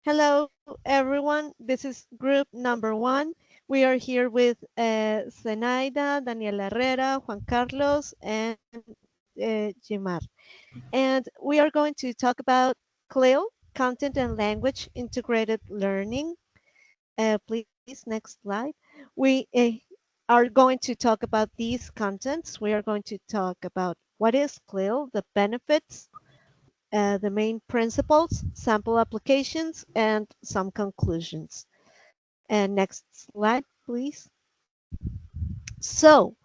Hello, everyone. This is group number one. We are here with Zenaida, Daniela Herrera, Juan Carlos, and Jimar. And we are going to talk about CLIL, Content and Language Integrated Learning. Please, next slide. We are going to talk about these contents. We are going to talk about what is CLIL, the benefits, the main principles, sample applications, and some conclusions. And next slide, please. So,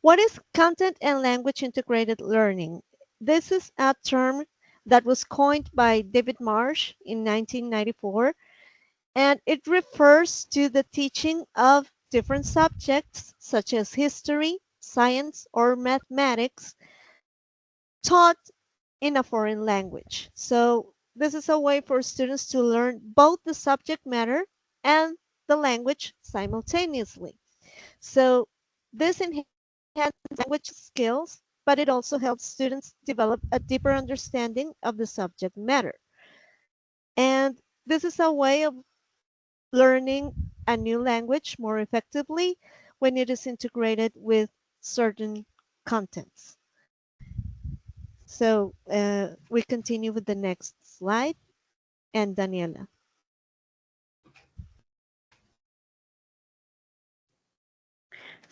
what is content and language integrated learning? This is a term that was coined by David Marsh in 1994, and it refers to the teaching of different subjects such as history, science, or mathematics taught in a foreign language. So this is a way for students to learn both the subject matter and the language simultaneously. So this enhances language skills, but it also helps students develop a deeper understanding of the subject matter. And this is a way of learning a new language more effectively when it is integrated with certain contents. So we continue with the next slide and Daniela.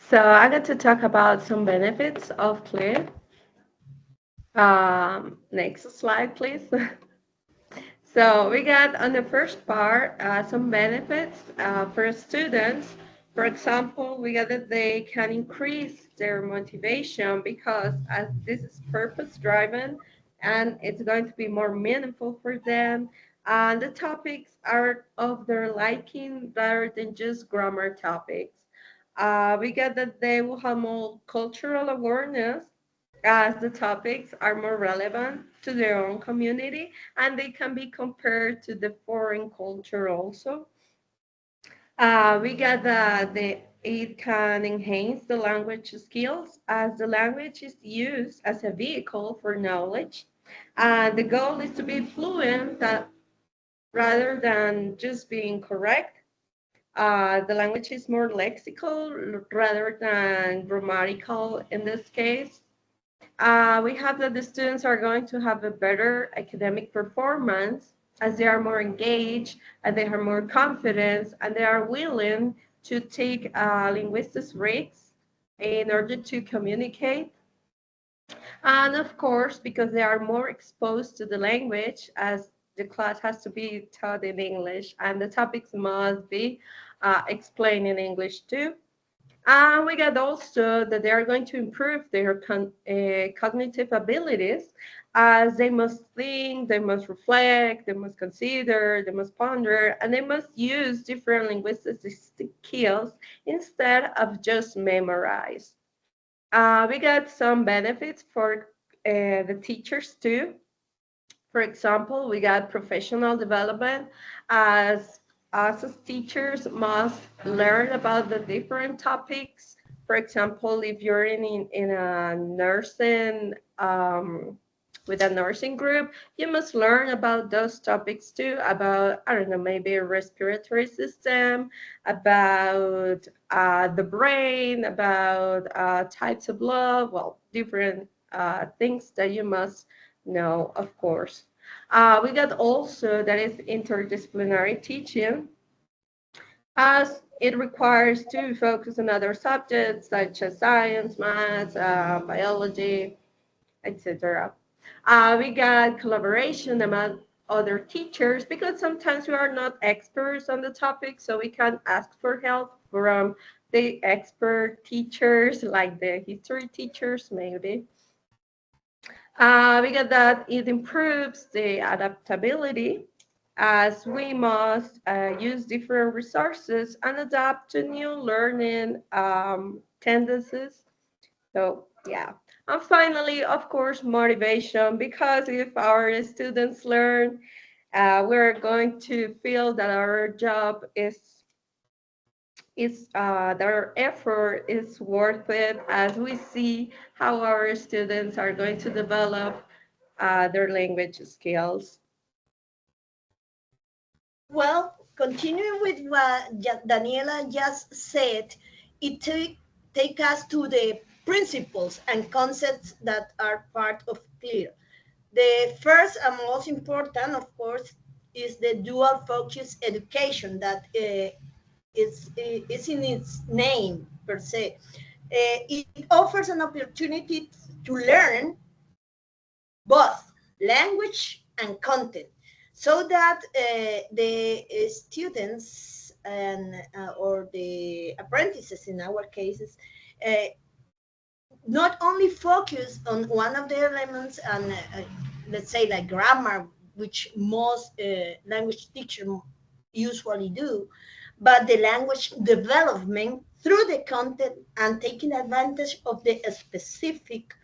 So I got to talk about some benefits of CLIL. Next slide, please. So we got on the first part some benefits for students. For example, we got that they can increase their motivation because as this is purpose driven and it's going to be more meaningful for them. And the topics are of their liking rather than just grammar topics. We get that they will have more cultural awareness as the topics are more relevant to their own community and they can be compared to the foreign culture also. We get that it can enhance the language skills as the language is used as a vehicle for knowledge. The goal is to be fluent rather than just being correct. The language is more lexical rather than grammatical in this case. We have that the students are going to have a better academic performance as they are more engaged and they have more confidence and they are willing to take linguistics risks in order to communicate. And of course, because they are more exposed to the language as the class has to be taught in English and the topics must be explained in English too. And we got also that they are going to improve their cognitive abilities as they must think, they must reflect, they must consider, they must ponder, and they must use different linguistic skills instead of just memorize. We got some benefits for the teachers too. For example, we got professional development as us as teachers must learn about the different topics. For example, if you're in a nursing with a nursing group, you must learn about those topics too, about, I don't know, maybe a respiratory system, about the brain, about types of blood, well, different things that you must know, of course. We got also that is interdisciplinary teaching, as it requires to focus on other subjects such as science, math, biology, etc. We got collaboration among other teachers because sometimes we are not experts on the topic, so we can ask for help from the expert teachers, like the history teachers, maybe. We get that it improves the adaptability as we must use different resources and adapt to new learning tendencies. So, yeah. And finally, of course, motivation, because if our students learn, we're going to feel that our job is their effort is worth it as we see how our students are going to develop their language skills. Well, continuing with what Daniela just said, it take us to the principles and concepts that are part of CLIL. The first and most important, of course, is the dual focus education that is in its name per se. It offers an opportunity to learn both language and content so that the students and or the apprentices in our cases uh, not only focus on one of the elements and let's say like grammar, which most language teachers usually do, but the language development through the content and taking advantage of the specific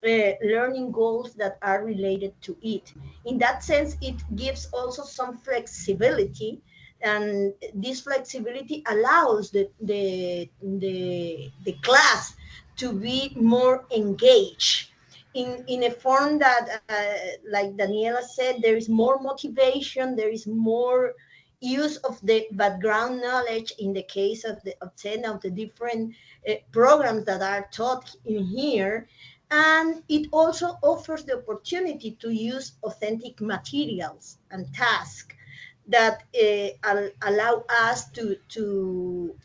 learning goals that are related to it. In that sense, it gives also some flexibility, and this flexibility allows the class to be more engaged in a form that, like Daniela said, there is more motivation, there is more use of the background knowledge in the case of of 10 of the different programs that are taught in here, and it also offers the opportunity to use authentic materials and tasks that allow us to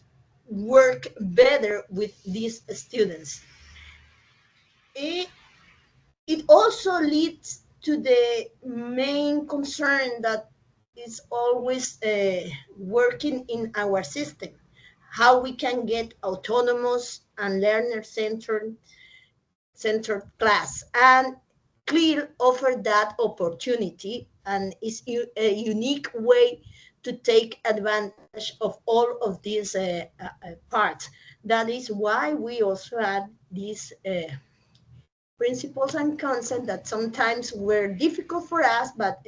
work better with these students. It, it also leads to the main concern that is always working in our system, how we can get autonomous and learner-centered class. And CLIL offered that opportunity and is a unique way to take advantage of all of these parts. That is why we also had these principles and concepts that sometimes were difficult for us, but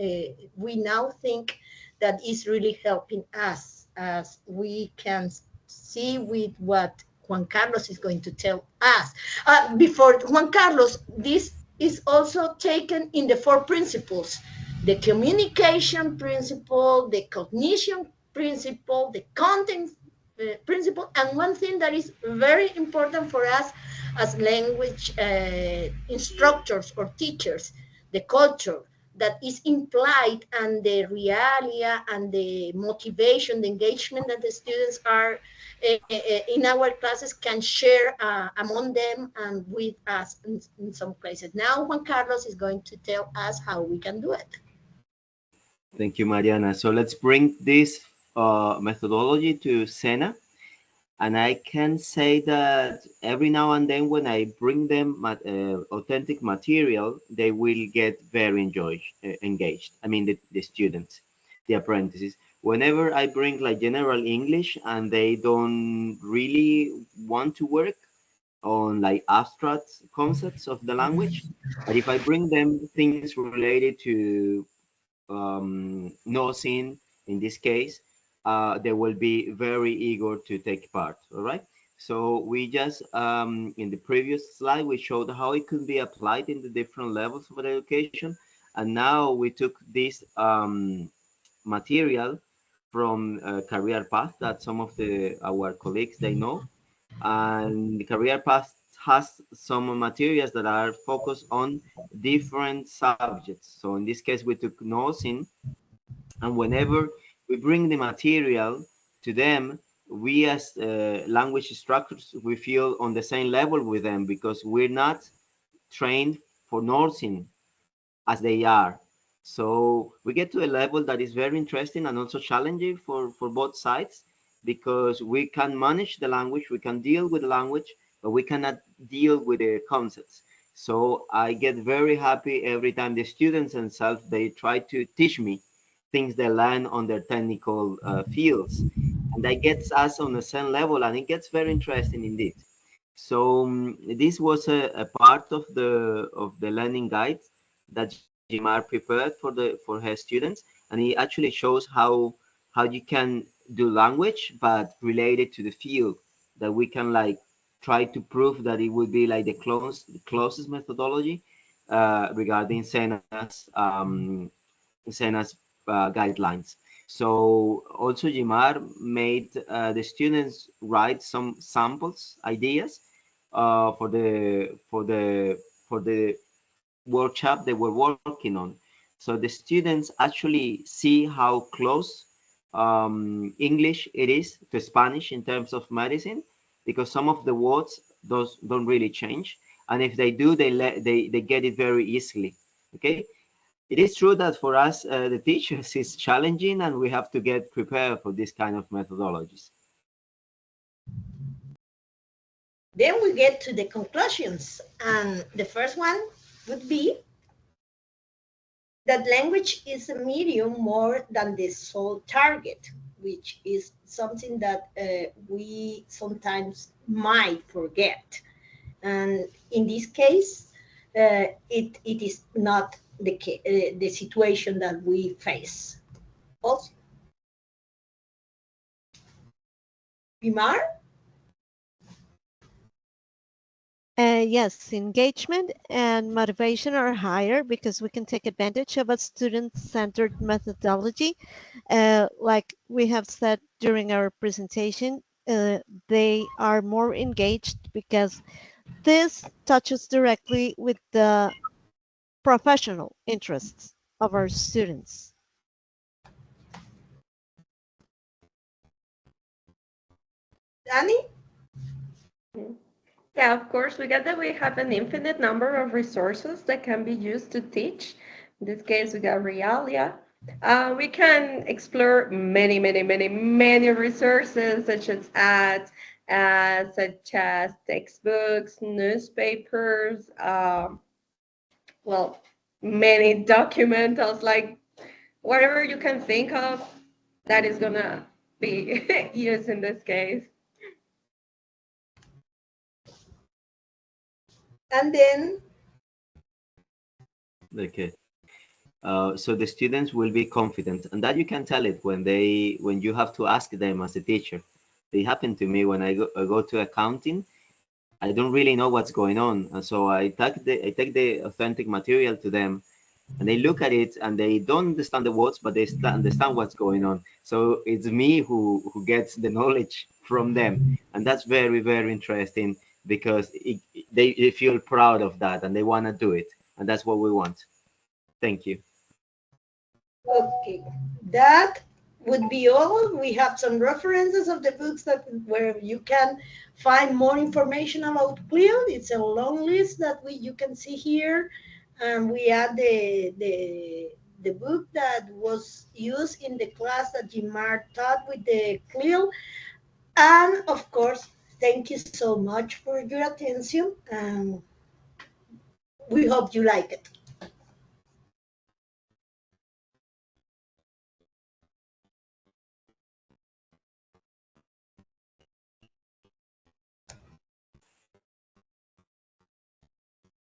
we now think that is really helping us, as we can see with what Juan Carlos is going to tell us. Before Juan Carlos, this is also taken in the four principles: the communication principle, the cognition principle, the content principle, and one thing that is very important for us as language instructors or teachers, the culture that is implied, and the realia and the motivation, the engagement that the students are in our classes can share among them and with us in some places. Now Juan Carlos is going to tell us how we can do it. Thank you, Mariana. So let's bring this methodology to Sena. And I can say that every now and then when I bring them authentic material, they will get very engaged. I mean, the students, the apprentices. Whenever I bring like general English and they don't really want to work on like abstract concepts of the language, but if I bring them things related to nursing in this case, they will be very eager to take part. All right. So we just in the previous slide we showed how it could be applied in the different levels of education, and now we took this material from career path that some of the our colleagues they know, and the career path has some materials that are focused on different subjects. So in this case we took nursing, and whenever we bring the material to them, we as language instructors we feel on the same level with them because we're not trained for nursing as they are. So we get to a level that is very interesting and also challenging for both sides, because we can manage the language, we can deal with the language, but we cannot deal with the concepts. So I get very happy every time the students themselves they try to teach me things they learn on their technical fields, and that gets us on the same level, and it gets very interesting indeed. So this was a part of the learning guide that Jimar prepared for her students, and it actually shows how you can do language but related to the field, that we can like try to prove that it would be like the closest methodology regarding Sena's guidelines. So also Jimar made the students write some samples ideas for the workshop they were working on. So the students actually see how close English it is to Spanish in terms of medicine, because some of the words those don't really change, and if they do, they get it very easily. Okay, it is true that for us, the teachers, it's challenging, and we have to get prepared for this kind of methodologies. Then we get to the conclusions. And the first one would be that language is a medium more than the sole target, which is something that we sometimes might forget. And in this case, it is not the situation that we face. Also, Bimar? Yes, engagement and motivation are higher because we can take advantage of a student-centered methodology. Like we have said during our presentation, they are more engaged because this touches directly with the professional interests of our students. Danny? Yeah, of course, we get that we have an infinite number of resources that can be used to teach. In this case, we got Realia. We can explore many resources, such as textbooks, newspapers, well, many documentals, like whatever you can think of, that is gonna be used in this case. And then, Okay. So the students will be confident, and that you can tell it when you have to ask them as a teacher. They happen to me when I go to accounting. I don't really know what's going on, and so I take the authentic material to them, and they look at it and they don't understand the words, but they understand what's going on. So it's me who gets the knowledge from them, and that's very interesting because they feel proud of that and they want to do it, and that's what we want. Thank you. okay, that would be all. We have some references of the books that where you can find more information about CLIL. It's a long list that you can see here, and we add the book that was used in the class that Jimar taught with the CLIL. And of course, thank you so much for your attention, and we hope you like it.